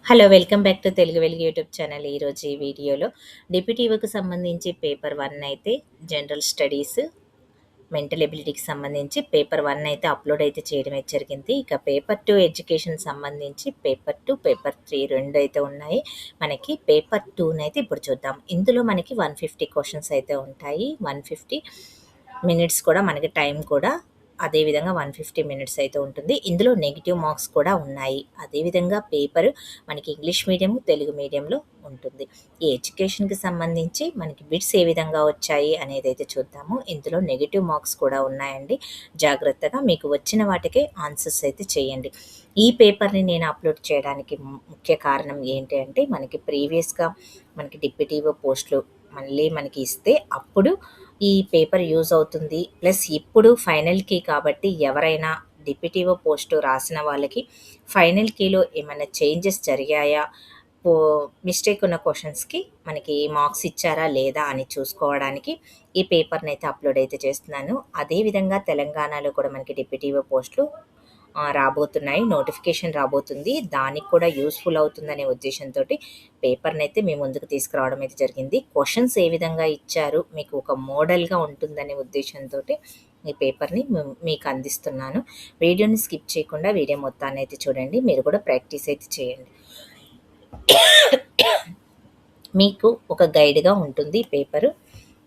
Hello! Welcome back to Telugu వెలుగు YouTube channel. ఈరోజు ఈ వీడియోలో డిప్యూటీవోకి సంబంధించి పేపర్ 1 అయితే జనరల్ స్టడీస్, మెంటల్ ఎబిలిటీకి సంబంధించి పేపర్ 1 అయితే అప్‌లోడ్ అయితే చేయడం అయితే జరిగింది. ఇక పేపర్ 2 ఎడ్యుకేషన్ సంబంధించి పేపర్ 2, పేపర్ 3 2 అయితే ఉన్నాయి. మనకి పేపర్ 2నైతే ఇప్పుడు చూద్దాం. ఇందులో మనకి 150 క్వెషన్స్ అయితే ఉంటాయి. 150 మినిట్స్ కూడా మనకి టైం కూడా అదే విధంగా 150 మినిట్స్ అయితే ఉంటుంది. ఇందులో నెగెటివ్ మార్క్స్ కూడా ఉన్నాయి. అదేవిధంగా పేపర్ మనకి ఇంగ్లీష్ మీడియం, తెలుగు మీడియంలో ఉంటుంది. ఈ ఎడ్యుకేషన్‌కి సంబంధించి మనకి బిట్స్ ఏ విధంగా వచ్చాయి అనేదైతే చూద్దాము. ఇందులో నెగెటివ్ మార్క్స్ కూడా ఉన్నాయండి. జాగ్రత్తగా మీకు వచ్చిన వాటికే ఆన్సర్స్ అయితే చేయండి. ఈ పేపర్‌ని నేను అప్‌లోడ్ చేయడానికి ముఖ్య కారణం ఏంటి అంటే మనకి ప్రీవియస్‌గా మనకి డిప్యూటీవో పోస్టులు మళ్ళీ మనకి ఇస్తే అప్పుడు ఈ పేపర్ యూజ్ అవుతుంది. ప్లస్ ఇప్పుడు ఫైనల్ కీ కాబట్టి ఎవరైనా డిప్యూటీవో పోస్టు రాసిన వాళ్ళకి ఫైనల్ కీలో ఏమైనా చేంజెస్ జరిగాయా? పో మిస్టేక్ ఉన్న క్వెషన్స్‌కి మనకి మార్క్స్ ఇచ్చారా లేదా అని చూసుకోవడానికి ఈ పేపర్‌నైతే అప్‌లోడ్ అయితే చేస్తున్నాను. అదే విధంగా తెలంగాణలో కూడా మనకి డిప్యూటీవో పోస్టులు రాబోతున్నాయి. నోటిఫికేషన్ రాబోతుంది. దానికి కూడా యూజ్‌ఫుల్ అవుతుందనే ఉద్దేశంతోటి పేపర్‌నైతే మీ ముందుకు తీసుకురావడం అయితే జరిగింది. క్వెషన్స్ ఏ విధంగా ఇచ్చారు, మీకు ఒక మోడల్‌గా ఉంటుందనే ఉద్దేశంతోటి ఈ పేపర్‌ని మీకు అందిస్తున్నాను. వీడియోని స్కిప్ చేయకుండా వీడియో మొత్తాన్నయితే చూడండి. మీరు కూడా ప్రాక్టీస్ అయితే చేయండి. మీకు ఒక గైడ్‌గా ఉంటుంది ఈ పేపరు.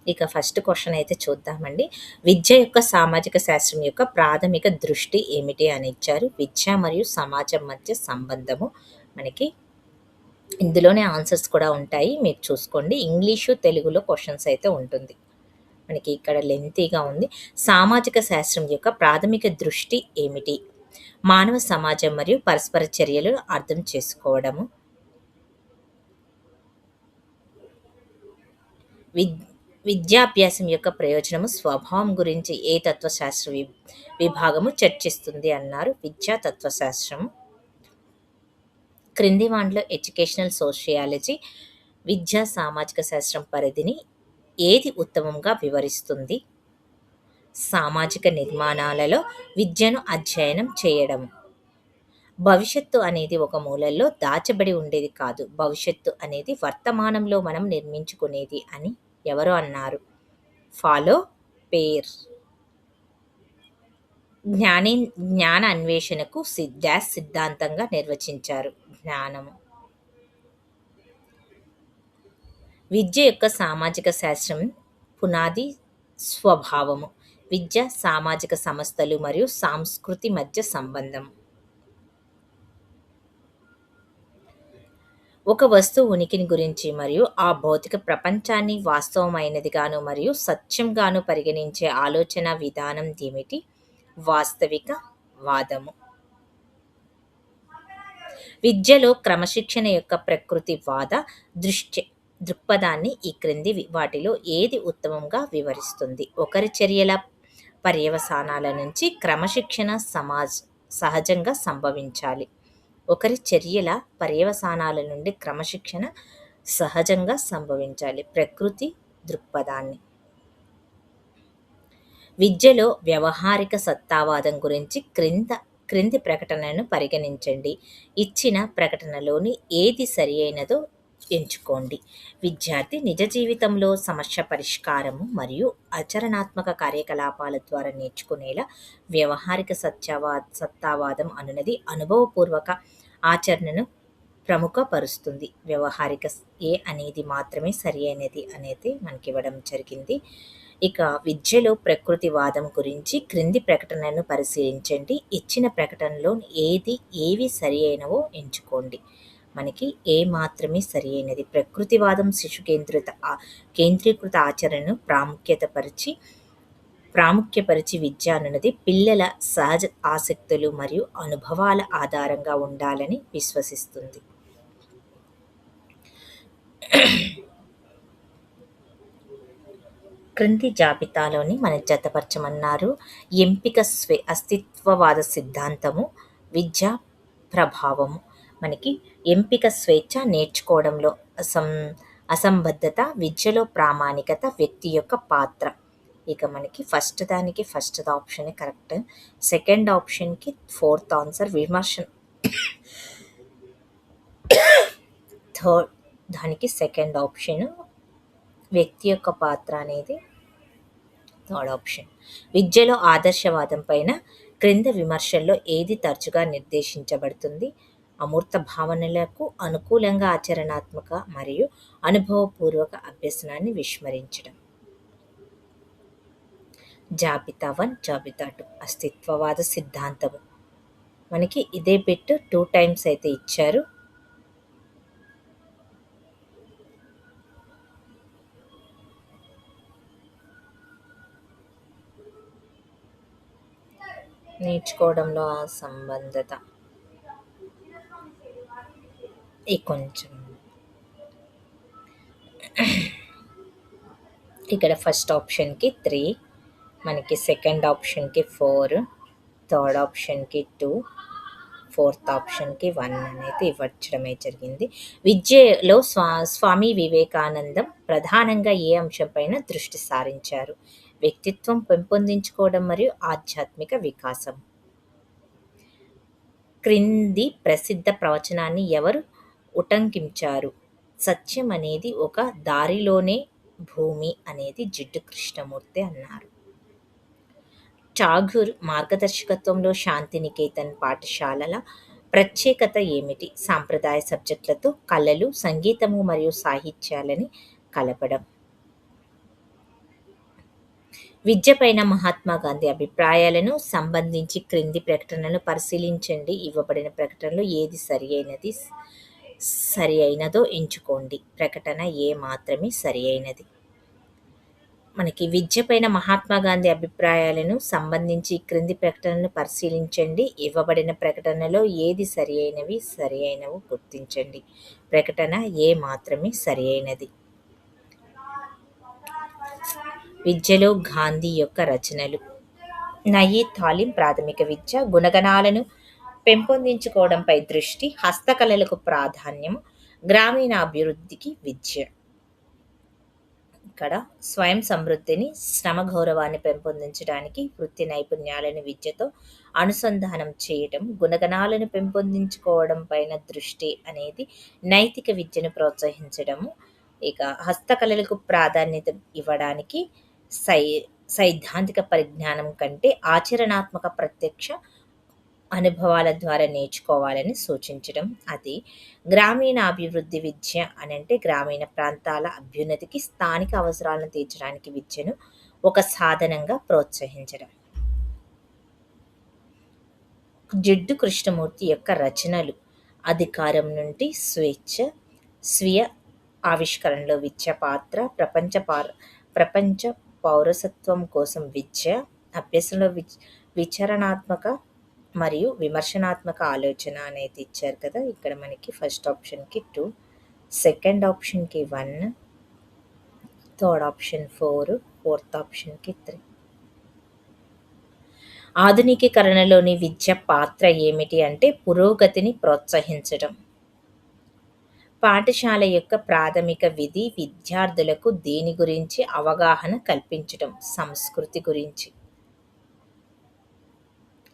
ఇక ఫస్ట్ క్వెషన్ అయితే చూద్దామండి. విద్య యొక్క సామాజిక శాస్త్రం యొక్క ప్రాథమిక దృష్టి ఏమిటి అని ఇచ్చారు. విద్య మరియు సమాజం మధ్య సంబంధము మనకి ఇందులోనే ఆన్సర్స్ కూడా ఉంటాయి. మీరు చూసుకోండి. ఇంగ్లీషు, తెలుగులో క్వెషన్స్ అయితే ఉంటుంది. మనకి ఇక్కడ లెంతీగా ఉంది. సామాజిక శాస్త్రం యొక్క ప్రాథమిక దృష్టి ఏమిటి? మానవ సమాజం మరియు పరస్పర చర్యలను అర్థం చేసుకోవడము. విద్యాభ్యాసం యొక్క ప్రయోజనము స్వభావం గురించి ఏ తత్వశాస్త్ర విభాగము చర్చిస్తుంది అన్నారు. విద్యా తత్వశాస్త్రము. క్రింది వాటిలో ఎడ్యుకేషనల్ సోషియాలజీ విద్యా సామాజిక శాస్త్రం పరిధిని ఏది ఉత్తమంగా వివరిస్తుంది? సామాజిక నిర్మాణాలలో విద్యను అధ్యయనం చేయడం. భవిష్యత్తు అనేది ఒక మూలల్లో దాచబడి ఉండేది కాదు. భవిష్యత్తు అనేది వర్తమానంలో మనం నిర్మించుకునేది అని ఎవరు అన్నారు? ఫాలో పేర్. జ్ఞాన అన్వేషణకు సిద్ధాంతంగా నిర్వచించారు. జ్ఞానము. విద్య యొక్క సామాజిక శాస్త్రం పునాది స్వభావము. విద్య సామాజిక సంస్థలు మరియు సంస్కృతి మధ్య సంబంధం. ఒక వస్తువు ఉనికిని గురించి మరియు ఆ భౌతిక ప్రపంచాన్ని వాస్తవమైనదిగాను మరియు సత్యంగాను పరిగణించే ఆలోచన విధానం ఏమిటి? వాస్తవిక వాదము. విద్యలో క్రమశిక్షణ యొక్క ప్రకృతివాద దృక్పథాన్ని ఈ క్రింది వాటిలో ఏది ఉత్తమంగా వివరిస్తుంది? ఒకరి చర్యల పర్యవసానాల నుంచి క్రమశిక్షణ సహజంగా సంభవించాలి. ఒకరి చర్యల పర్యవసానాల నుండి క్రమశిక్షణ సహజంగా సంభవించాలి. ప్రకృతి దృక్పథాన్ని. విద్యలో వ్యవహారిక సత్తావాదం గురించి క్రింది ప్రకటనను పరిగణించండి. ఇచ్చిన ప్రకటనలోని ఏది సరి అయినదో ఎంచుకోండి. విద్యార్థి నిజ జీవితంలో సమస్య పరిష్కారము మరియు ఆచరణాత్మక కార్యకలాపాల ద్వారా నేర్చుకునేలా వ్యవహారిక సత్తావాదం అనున్నది అనుభవపూర్వక ఆచరణను ప్రముఖపరుస్తుంది. వ్యవహారిక ఏ అనేది మాత్రమే సరి అయినది అనేది మనకి ఇవ్వడం జరిగింది. ఇక విద్యలో ప్రకృతివాదం గురించి క్రింది ప్రకటనను పరిశీలించండి. ఇచ్చిన ప్రకటనలో ఏవి సరి అయినవో ఎంచుకోండి. మనకి ఏ మాత్రమే సరి అయినది. ప్రకృతివాదం శిశు కేంద్రీకృత ఆచరణను ప్రాముఖ్యపరిచి విద్య అన్నది పిల్లల సహజ ఆసక్తులు మరియు అనుభవాల ఆధారంగా ఉండాలని విశ్వసిస్తుంది. క్రింది జాబితాలోని మన జతపరచమన్నారు. ఎంపిక అస్తిత్వవాద సిద్ధాంతము. విద్యా ప్రభావము. మనకి ఎంపిక స్వేచ్ఛ, నేర్చుకోవడంలో అసంబద్ధత, విద్యలో ప్రామాణికత, వ్యక్తి యొక్క పాత్ర. ఇక మనకి ఫస్ట్ ఆప్షన్ కరెక్ట్. సెకండ్ ఆప్షన్కి ఫోర్త్ ఆన్సర్ విమర్శన థర్డ్ దానికి సెకండ్ ఆప్షన్. వ్యక్తి యొక్క పాత్ర అనేది థర్డ్ ఆప్షన్. విద్యలో ఆదర్శవాదం పైన క్రింద విమర్శల్లో ఏది తరచుగా నిర్దేశించబడుతుంది? అమూర్త భావనలకు అనుకూలంగా ఆచరణాత్మక మరియు అనుభవపూర్వక అభ్యసనాన్ని విస్మరించడం. జాబితా 1, జాబితా 2 అస్తిత్వవాద సిద్ధాంతము. మనకి ఇదే బిట్ 2 టైమ్స్ అయితే ఇచ్చారు. నేర్చుకోవడంలో సంబంధత కొంచెం ఇక్కడ ఫస్ట్ ఆప్షన్కి 3, మనకి సెకండ్ ఆప్షన్కి 4, థర్డ్ ఆప్షన్కి 2, ఫోర్త్ ఆప్షన్కి 1 అనేది ఇవ్వడమే జరిగింది. విద్యలో స్వామి వివేకానందం ప్రధానంగా ఏ అంశంపైన దృష్టి సారించారు? వ్యక్తిత్వం పెంపొందించుకోవడం మరియు ఆధ్యాత్మిక వికాసం. క్రింది ప్రసిద్ధ ప్రవచనాన్ని ఎవరు ఉటంకించారు? సత్యం అనేది ఒక దారిలోనే భూమి అనేది జిడ్డు కృష్ణమూర్తి అన్నారు. ఠాగూర్ మార్గదర్శకత్వంలో శాంతినికేతన్ పాఠశాలల ప్రత్యేకత ఏమిటి? సాంప్రదాయ సబ్జెక్టులతో కళలు, సంగీతము మరియు సాహిత్యాలని కలపడం. విద్యపైన మహాత్మా గాంధీ అభిప్రాయాలను సంబంధించి క్రింది ప్రకటనలను పరిశీలించండి. ఇవ్వబడిన ప్రకటనలో ఏది సరి అయినదో ఎంచుకోండి. ప్రకటన ఏ మాత్రమే సరి అయినది. మనకి విద్యపైన మహాత్మా గాంధీ అభిప్రాయాలను సంబంధించి క్రింది ప్రకటనలను పరిశీలించండి. ఇవ్వబడిన ప్రకటనలో ఏది సరి అయినవో గుర్తించండి. ప్రకటన ఏ మాత్రమే సరి అయినది. విద్యలో గాంధీ యొక్క రచనలు. నయీ తాలీం ప్రాథమిక విద్య, గుణగణాలను పెంపొందించుకోవడంపై దృష్టి, హస్తకళలకు ప్రాధాన్యం, గ్రామీణాభివృద్ధికి విద్య. ఇక్కడ స్వయం సమృద్ధిని, శ్రమ గౌరవాన్ని పెంపొందించడానికి వృత్తి నైపుణ్యాలను విద్యతో అనుసంధానం చేయటం, గుణగణాలను పెంపొందించుకోవడం పైన దృష్టి అనేది నైతిక విద్యను ప్రోత్సహించడము. ఇక హస్తకళలకు ప్రాధాన్యత ఇవ్వడానికి సైద్ధాంతిక పరిజ్ఞానం కంటే ఆచరణాత్మక ప్రత్యక్ష అనుభవాల ద్వారా నేర్చుకోవాలని సూచించడం. అది గ్రామీణాభివృద్ధి విద్య అనంటే గ్రామీణ ప్రాంతాల అభ్యున్నతికి, స్థానిక అవసరాలను తీర్చడానికి విద్యను ఒక సాధనంగా ప్రోత్సహించడం. జిడ్డు కృష్ణమూర్తి యొక్క రచనలు. అధికారం నుండి స్వేచ్ఛ, స్వీయ ఆవిష్కరణలో విద్య పాత్ర, ప్రపంచ పౌరసత్వం కోసం విద్య, అభ్యసనలో విచరణాత్మక మరియు విమర్శనాత్మక ఆలోచన అనేది ఇచ్చారు కదా. ఇక్కడ మనకి ఫస్ట్ ఆప్షన్కి 2, సెకండ్ ఆప్షన్కి 1, థర్డ్ ఆప్షన్ 4, ఫోర్త్ ఆప్షన్కి 3. ఆధునికీకరణలోని విద్య పాత్ర ఏమిటి అంటే పురోగతిని ప్రోత్సహించడం. పాఠశాల యొక్క ప్రాథమిక విధి విద్యార్థులకు దేని గురించి అవగాహన కల్పించడం? సంస్కృతి గురించి.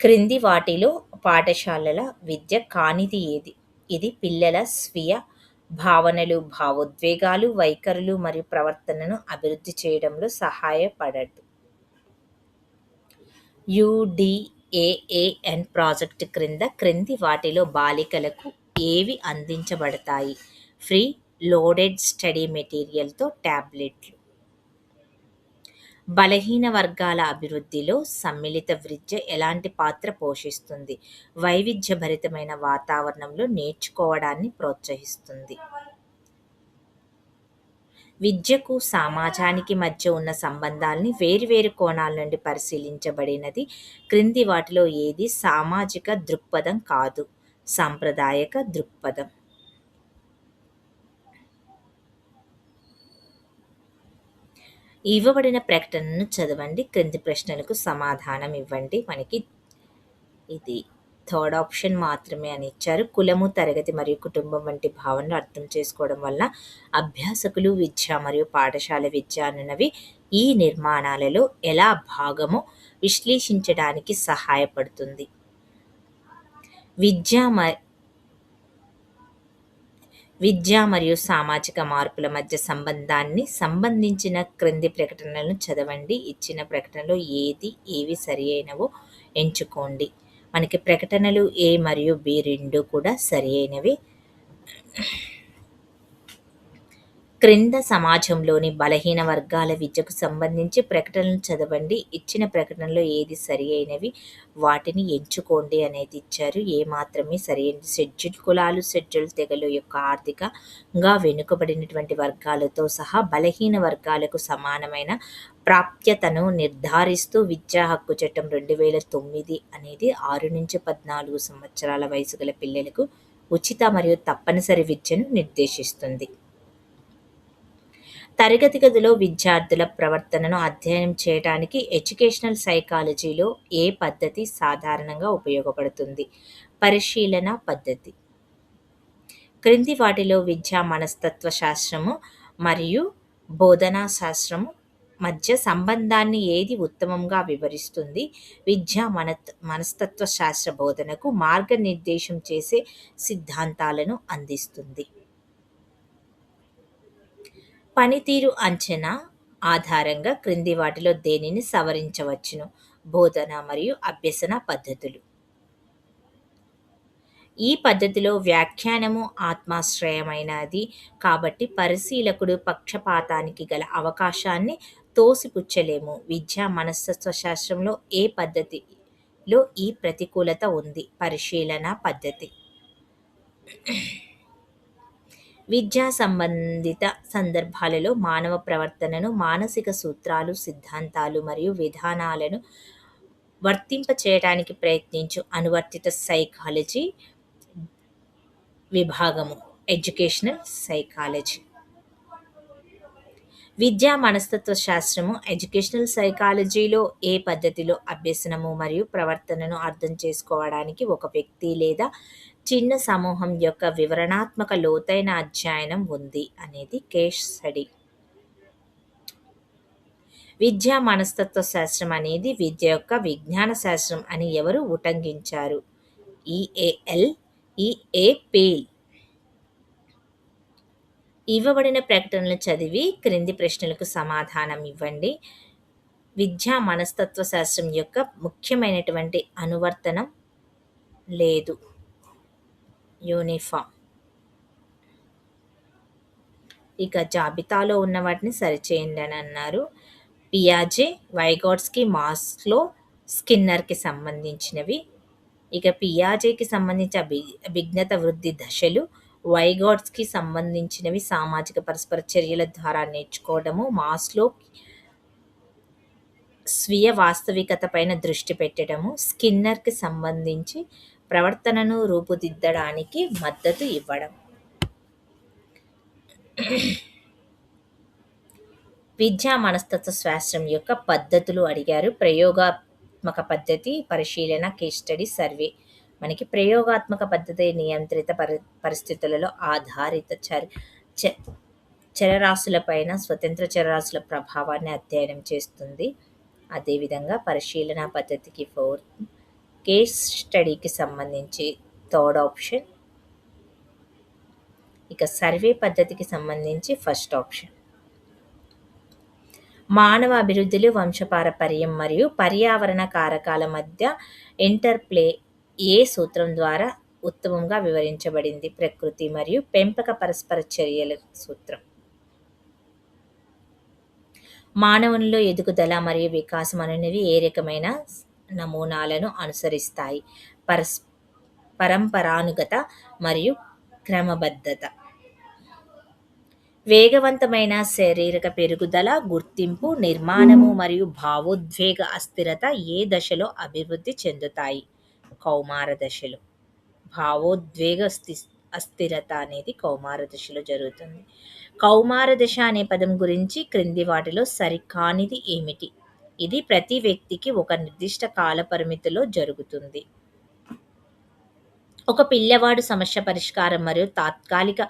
క్రింది వాటిలో పాఠశాలల విద్య కానిది ఏది? ఇది పిల్లల స్వీయ భావనలు, భావోద్వేగాలు, వైఖరులు మరియు ప్రవర్తనను అభివృద్ధి చేయడంలో సహాయపడదు. UDAAN ప్రాజెక్టు క్రింది వాటిలో బాలికలకు ఏవి అందించబడతాయి? ఫ్రీ లోడెడ్ స్టడీ మెటీరియల్తో ట్యాబ్లెట్లు. బలహీన వర్గాల అభివృద్ధిలో సమ్మిళిత విద్య ఎలాంటి పాత్ర పోషిస్తుంది? వైవిధ్యభరితమైన వాతావరణంలో నేర్చుకోవడాన్ని ప్రోత్సహిస్తుంది. విద్యకు సమాజానికి మధ్య ఉన్న సంబంధాల్ని వేర్వేరు కోణాల నుండి పరిశీలించబడినది. క్రింది వాటిలో ఏది సామాజిక దృక్పథం కాదు? సాంప్రదాయక దృక్పథం. ఇవ్వబడిన ప్రకటనను చదవండి. క్రింది ప్రశ్నలకు సమాధానం ఇవ్వండి. మనకి ఇది థర్డ్ ఆప్షన్ మాత్రమే అని ఇచ్చారు. కులము, తరగతి మరియు కుటుంబం వంటి భావనలు అర్థం చేసుకోవడం వల్ల అభ్యాసకులు విద్య మరియు పాఠశాల విద్య అనున్నవి ఈ నిర్మాణాలలో ఎలా భాగమో విశ్లేషించడానికి సహాయపడుతుంది. విద్య మరియు సామాజిక మార్పుల మధ్య సంబంధాన్ని సంబంధించిన క్రింది ప్రకటనలను చదవండి. ఇచ్చిన ప్రకటనలో ఏవి సరియైనవో ఎంచుకోండి. మనకి ప్రకటనలు ఏ మరియు బి 2 కూడా సరియైనవే. క్రింద సమాజంలోని బలహీన వర్గాల విద్యకు సంబంధించి ప్రకటనలను చదవండి. ఇచ్చిన ప్రకటనలో ఏది సరియైనవి వాటిని ఎంచుకోండి అనేది ఇచ్చారు. ఏ మాత్రమే సరియైనది. షెడ్యూల్ కులాలు, షెడ్యూల్ తెగల యొక్క ఆర్థికంగా వెనుకబడినటువంటి వర్గాలతో సహా బలహీన వర్గాలకు సమానమైన ప్రాప్యతను నిర్ధారిస్తూ విద్యా హక్కు చట్టం 2009 అనేది 6-14 సంవత్సరాల వయసు గల పిల్లలకు ఉచిత మరియు తప్పనిసరి విద్యను నిర్దేశిస్తుంది. తరగతి గదిలో విద్యార్థుల ప్రవర్తనను అధ్యయనం చేయడానికి ఎడ్యుకేషనల్ సైకాలజీలో ఏ పద్ధతి సాధారణంగా ఉపయోగపడుతుంది? పరిశీలన పద్ధతి. క్రింది వాటిలో విద్యా మనస్తత్వ శాస్త్రము మరియు బోధనా శాస్త్రము మధ్య సంబంధాన్ని ఏది ఉత్తమంగా వివరిస్తుంది? విద్యా మనస్తత్వ శాస్త్ర బోధనకు మార్గనిర్దేశం చేసే సిద్ధాంతాలను అందిస్తుంది. పనితీరు అంచనా ఆధారంగా క్రింది వాటిలో దేనిని సవరించవచ్చును? బోధన మరియు అభ్యసన పద్ధతులు. ఈ పద్ధతిలో వ్యాఖ్యానము ఆత్మాశ్రయమైనది కాబట్టి పరిశీలకుడు పక్షపాతానికి గల అవకాశాన్ని తోసిపుచ్చలేము. విద్యా మనస్తత్వ శాస్త్రంలో ఏ పద్ధతిలో ఈ ప్రతికూలత ఉంది? పరిశీలన పద్ధతి. విద్యా సంబంధిత సందర్భాలలో మానవ ప్రవర్తనను మానసిక సూత్రాలు, సిద్ధాంతాలు మరియు విధానాలను వర్తింపచేయడానికి ప్రయత్నించు అనువర్తిత సైకాలజీ విభాగము ఎడ్యుకేషనల్ సైకాలజీ. విద్యా మనస్తత్వ శాస్త్రము ఎడ్యుకేషనల్ సైకాలజీలో ఏ పద్ధతిలో అభ్యసనము మరియు ప్రవర్తనను అర్థం చేసుకోవడానికి ఒక వ్యక్తి లేదా చిన్న సమూహం యొక్క వివరణాత్మక లోతైన అధ్యయనం ఉంది అనేది కేస్ స్టడీ. విద్యా మనస్తత్వ శాస్త్రం అనేది విద్య యొక్క విజ్ఞాన శాస్త్రం అని ఎవరు ఉటంకించారు? EA pale. ఇవ్వబడిన ప్రకటనలు చదివి క్రింది ప్రశ్నలకు సమాధానం ఇవ్వండి. విద్యా మనస్తత్వ శాస్త్రం యొక్క ముఖ్యమైనటువంటి అనువర్తనం లేదు. యూనిఫామ్. ఇక జాబితాలో ఉన్న వాటిని సరిచేయండి అని అన్నారు. పియాజే, వైగోట్స్కీ, మాస్లో, స్కిన్నర్కి సంబంధించినవి. ఇక పియాజేకి సంబంధించి అభిజ్ఞత వృద్ధి దశలు, వైగోట్స్కి సంబంధించినవి సామాజిక పరస్పర చర్యల ద్వారా నేర్చుకోవడము, మాస్లో స్వీయ వాస్తవికత పైన దృష్టి పెట్టడము, స్కిన్నర్కి సంబంధించి ప్రవర్తనను రూపుదిద్దడానికి మద్దతు ఇవ్వడం. విద్యా మనస్తత్వ శాస్త్రం యొక్క పద్ధతులు అడిగారు. ప్రయోగాత్మక పద్ధతి, పరిశీలన, కేస్ స్టడీ, సర్వే. మనకి ప్రయోగాత్మక పద్ధతి నియంత్రిత పరిస్థితులలో ఆధారిత చరరాశులపైన స్వతంత్ర చరరాశుల ప్రభావాన్ని అధ్యయనం చేస్తుంది. అదేవిధంగా పరిశీలన పద్ధతికి 4, కేస్ స్టడీకి సంబంధించి 3rd ఆప్షన్, ఇక సర్వే పద్ధతికి సంబంధించి 1st ఆప్షన్. మానవ అభివృద్ధిలో వంశపారపర్యం మరియు పర్యావరణ కారకాల మధ్య ఇంటర్ప్లే ఏ సూత్రం ద్వారా ఉత్తమంగా వివరించబడింది? ప్రకృతి మరియు పెంపక పరస్పర చర్యల సూత్రం. మానవునిలో ఎదుగుదల మరియు వికాసం అనేవి ఏ రకమైన నమూనాలను అనుసరిస్తాయి? పరంపరానుగత మరియు క్రమబద్ధత. వేగవంతమైన శారీరక పెరుగుదల, గుర్తింపు, నిర్మాణము మరియు భావోద్వేగ అస్థిరత ఏ దశలో అభివృద్ధి చెందుతాయి? కౌమార దశలో. భావోద్వేగ అస్థిరత అనేది కౌమార దశలో జరుగుతుంది. కౌమార దశ అనే పదం గురించి క్రింది వాటిలో సరికానిది ఏమిటి? ఇది ప్రతి వ్యక్తికి ఒక నిర్దిష్ట కాల పరిమితిలో జరుగుతుంది. ఒక పిల్లవాడు సమస్య పరిష్కారం మరియు తాత్కాలిక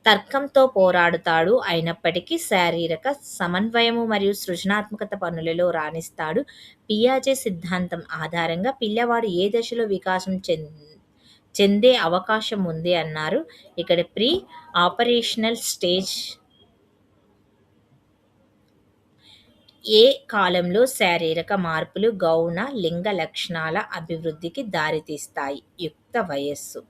తర్కంతో పోరాడుతాడు, అయినప్పటికీ శారీరక సమన్వయము మరియు సృజనాత్మకత పనులలో రాణిస్తాడు. పియాజే సిద్ధాంతం ఆధారంగా పిల్లవాడు ఏ దశలో వికాసం చెందే అవకాశం ఉంది అన్నారు. ఇక్కడ ప్రీ ఆపరేషనల్ స్టేజ్ ఏ కాలంలో శారీరక మార్పులు గౌణ లింగ లక్షణాల అభివృద్ధికి దారితీస్తాయి? యుక్త వయస్సు.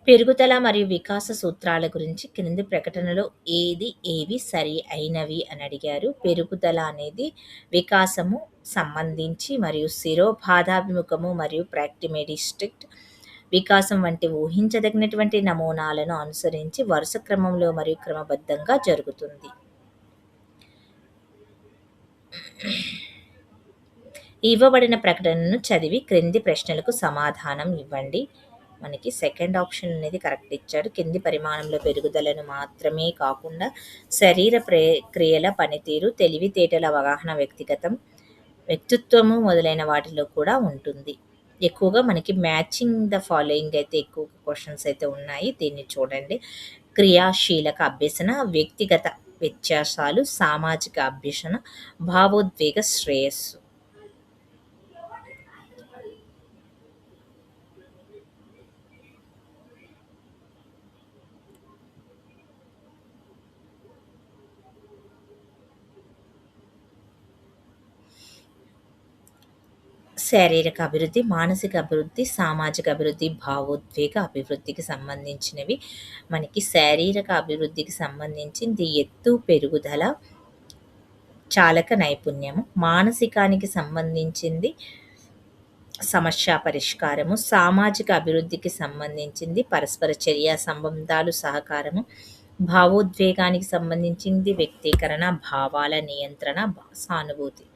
పెరుగుదల మరియు వికాస సూత్రాల గురించి క్రింది ప్రకటనలో ఏవి సరి అయినవి అని అడిగారు. పెరుగుదల అనేది వికాసము సంబంధించి మరియు శిరోబాధాభిముఖము మరియు ప్రాక్టిమేటిస్టిక్ వికాసం వంటి ఊహించదగినటువంటి నమూనాలను అనుసరించి వరుస క్రమంలో మరియు క్రమబద్ధంగా జరుగుతుంది. ఇవ్వబడిన ప్రకటనను చదివి క్రింది ప్రశ్నలకు సమాధానం ఇవ్వండి. మనకి సెకండ్ ఆప్షన్ అనేది కరెక్ట్ ఇచ్చాడు. కింది పరిమాణంలో పెరుగుదలను మాత్రమే కాకుండా శరీర క్రియల పనితీరు, తెలివితేటల అవగాహన, వ్యక్తిత్వము మొదలైన వాటిలో కూడా ఉంటుంది. ఎక్కువగా మనకి మ్యాచింగ్ ద ఫాలోయింగ్ అయితే ఎక్కువ క్వశ్చన్స్ అయితే ఉన్నాయి. దీన్ని చూడండి. క్రియాశీలక అభ్యసన, వ్యక్తిగత వ్యత్యాసాలు, సామాజిక అభ్యసన, భావోద్వేగ శ్రేయస్సు. శారీరక అభివృద్ధి, మానసిక అభివృద్ధి, సామాజిక అభివృద్ధి, భావోద్వేగ అభివృద్ధికి సంబంధించినవి. మనకి శారీరక అభివృద్ధికి సంబంధించింది ఎత్తు పెరుగుదల, చాలక నైపుణ్యము. మానసికానికి సంబంధించింది సమస్య పరిష్కారము. సామాజిక అభివృద్ధికి సంబంధించింది పరస్పర చర్య సంబంధాలు, సహకారము. భావోద్వేగానికి సంబంధించింది వ్యక్తీకరణ, భావాల నియంత్రణ, సానుభూతి.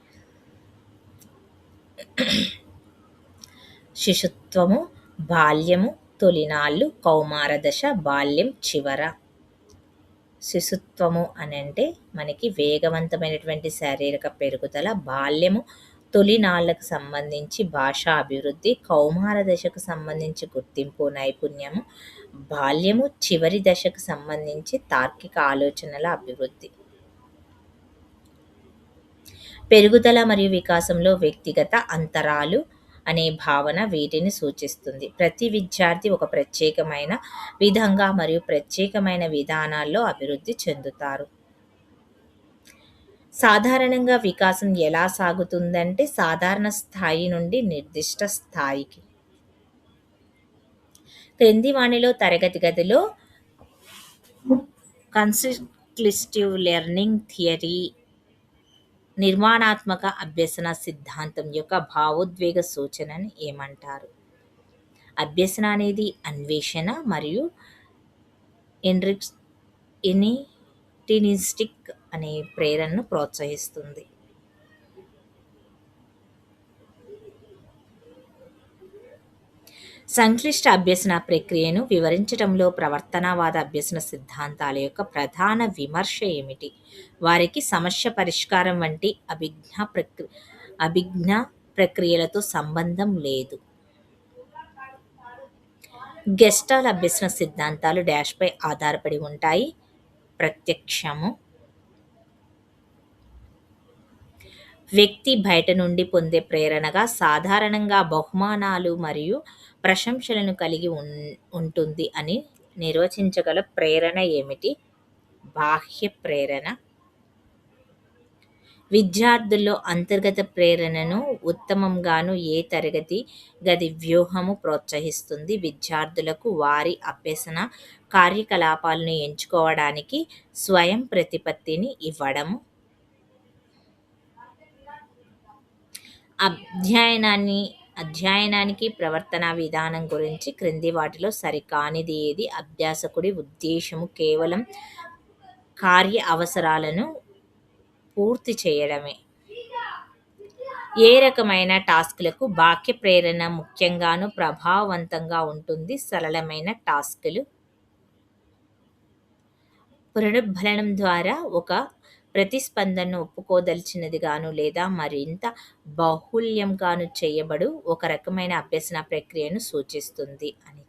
శిశుత్వము, బాల్యము, తొలినాళ్ళు, కౌమార దశ, బాల్యం చివర. శిశుత్వము అని అంటే మనకి వేగవంతమైనటువంటి శారీరక పెరుగుదల, బాల్యము తొలినాళ్లకు సంబంధించి భాషా అభివృద్ధి, కౌమార దశకు సంబంధించి గుర్తింపు, నైపుణ్యము, బాల్యము చివరి దశకు సంబంధించి తార్కిక ఆలోచనల అభివృద్ధి. పెరుగుదల మరియు వికాసంలో వ్యక్తిగత అంతరాలు అనే భావన వీటిని సూచిస్తుంది. ప్రతి విద్యార్థి ఒక ప్రత్యేకమైన విధంగా మరియు ప్రత్యేకమైన విధానాల్లో అభివృద్ధి చెందుతారు. సాధారణంగా వికాసం ఎలా సాగుతుందంటే సాధారణ స్థాయి నుండి నిర్దిష్ట స్థాయికి. క్రింది వాణిలో తరగతి గదిలో కన్స్ట్రక్టివ్ లెర్నింగ్ థియరీ నిర్మాణాత్మక అభ్యసన సిద్ధాంతం యొక్క భావోద్వేగ సూచనని ఏమంటారు? అభ్యసన అనేది అన్వేషణ మరియు ఇనిటినిస్టిక్ అనే ప్రేరణను ప్రోత్సహిస్తుంది. సంక్లిష్ట అభ్యసన ప్రక్రియను వివరించడంలో ప్రవర్తనవాద అభ్యసన సిద్ధాంతాల యొక్క ప్రధాన విమర్శ ఏమిటి? వారికి సమస్య పరిష్కారం వంటి అభిజ్ఞా ప్రక్రియలతో సంబంధం లేదు. గెస్టాల్ అభ్యసన సిద్ధాంతాలు డాష్పై ఆధారపడి ఉంటాయి. ప్రత్యక్షము, వ్యక్తి బయట నుండి పొందే ప్రేరణగా సాధారణంగా బహుమానాలు మరియు ప్రశంసలను కలిగి ఉంటుంది అని నిర్వచించగల ప్రేరణ ఏమిటి? బాహ్య ప్రేరణ. విద్యార్థుల్లో అంతర్గత ప్రేరణను ఉత్తమంగాను ఏ తరగతి గది వ్యూహము ప్రోత్సహిస్తుంది? విద్యార్థులకు వారి అభ్యసన కార్యకలాపాలను ఎంచుకోవడానికి స్వయం ప్రతిపత్తిని ఇవ్వడము. అధ్యయనానికి ప్రవర్తన విధానం గురించి క్రింది వాటిలో సరికానిది ఏది? అభ్యాసకుడి ఉద్దేశము కేవలం కార్య అవసరాలను పూర్తి చేయడమే. ఏ రకమైన టాస్క్లకు బాహ్య ప్రేరణ ముఖ్యంగాను ప్రభావవంతంగా ఉంటుంది? సరళమైన టాస్కులు. పునరుద్ధరణం ద్వారా ఒక ప్రతిస్పందనను ఒప్పుకోదలిచినదిగాను లేదా మరింత బాహుళ్యంగాను చేయబడు ఒక రకమైన అభ్యసన ప్రక్రియను సూచిస్తుంది అని.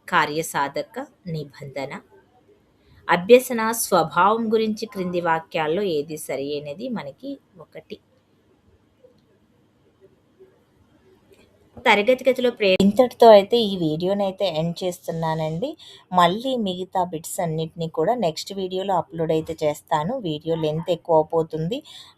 కార్యసాధక నిబంధన. అభ్యసన స్వభావం గురించి క్రింది వాక్యాల్లో ఏది సరైనది? మనకి 1 తరగతి గదిలో ఇంతటితో అయితే ఈ వీడియోనైతే ఎండ్ చేస్తున్నానండి. మళ్ళీ మిగతా బిట్స్ అన్నిటిని కూడా నెక్స్ట్ వీడియోలో అప్లోడ్ అయితే చేస్తాను. వీడియో లెంత్ ఎక్కువ అయిపోతుంది.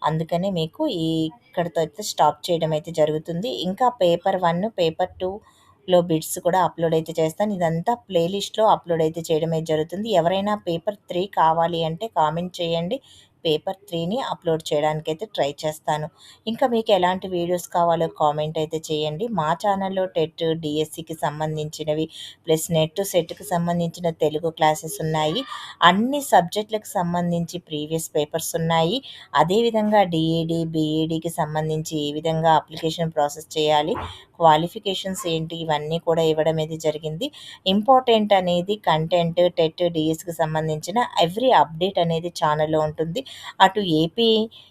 అందుకనే మీకు ఇక్కడితో అయితే స్టాప్ చేయడం అయితే జరుగుతుంది. ఇంకా పేపర్ 1, పేపర్ 2లో బిట్స్ కూడా అప్లోడ్ అయితే చేస్తాను. ఇదంతా ప్లేలిస్ట్‌లో అప్లోడ్ అయితే చేయడం అయితే జరుగుతుంది. ఎవరైనా పేపర్ 3 కావాలి అంటే కామెంట్ చేయండి. పేపర్ 3ని అప్లోడ్ చేయడానికైతే ట్రై చేస్తాను. ఇంకా మీకు ఎలాంటి వీడియోస్ కావాలో కామెంట్ అయితే చేయండి. మా ఛానల్‌లో టెట్, డీఎస్సీకి సంబంధించినవి ప్లస్ నెట్, సెట్‌కి సంబంధించిన తెలుగు క్లాసెస్ ఉన్నాయి. అన్ని సబ్జెక్టులకు సంబంధించి ప్రీవియస్ పేపర్స్ ఉన్నాయి. అదేవిధంగా డీఈడీ, బీఈడీకి సంబంధించి ఏ విధంగా అప్లికేషన్ ప్రాసెస్ చేయాలి, క్వాలిఫికేషన్స్ ఏంటి, ఇవన్నీ కూడా ఇవ్వడం అయితే జరిగింది. ఇంపార్టెంట్ అనేది కంటెంట్, టెట్, డీఎస్‌కి సంబంధించిన ఎవ్రీ అప్డేట్ అనేది ఛానల్‌లో ఉంటుంది. అటు ఏపీ,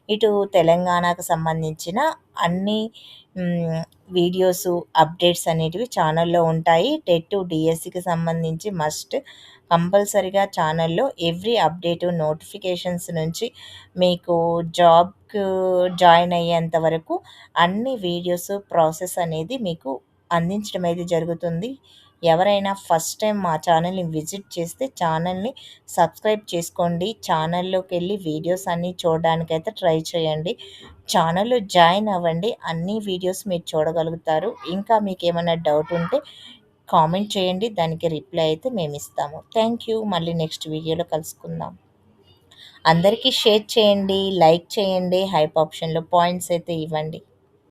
ఇటు తెలంగాణకు సంబంధించిన అన్ని వీడియోసు, అప్డేట్స్ అనేటివి ఛానల్‌లో ఉంటాయి. టెట్, డీఎస్సీకి సంబంధించి కంపల్సరీగా ఛానల్‌లో ఎవ్రీ అప్డేటు, నోటిఫికేషన్స్ నుంచి మీకు జాబ్‌కు జాయిన్ అయ్యేంత వరకు అన్ని వీడియోస్, ప్రాసెస్ అనేది మీకు అందించడం అయితే జరుగుతుంది. ఎవరైనా ఫస్ట్ టైం మా ఛానల్‌ని విజిట్ చేస్తే ఛానల్‌ని సబ్స్క్రైబ్ చేసుకోండి. ఛానల్లోకెళ్ళి వీడియోస్ అన్నీ చూడడానికైతే ట్రై చేయండి. ఛానల్‌లో జాయిన్ అవ్వండి. అన్ని వీడియోస్ మీరు చూడగలుగుతారు. ఇంకా మీకేమన్నా డౌట్ ఉంటే కామెంట్ చేయండి. దానికి రిప్లై అయితే మేమిస్తాము. Thank you. మళ్ళీ నెక్స్ట్ వీడియోలో కలుసుకుందాం. అందరికీ షేర్ చేయండి, లైక్ చేయండి, హైప్ ఆప్షన్‌లో పాయింట్స్ అయితే ఇవ్వండి.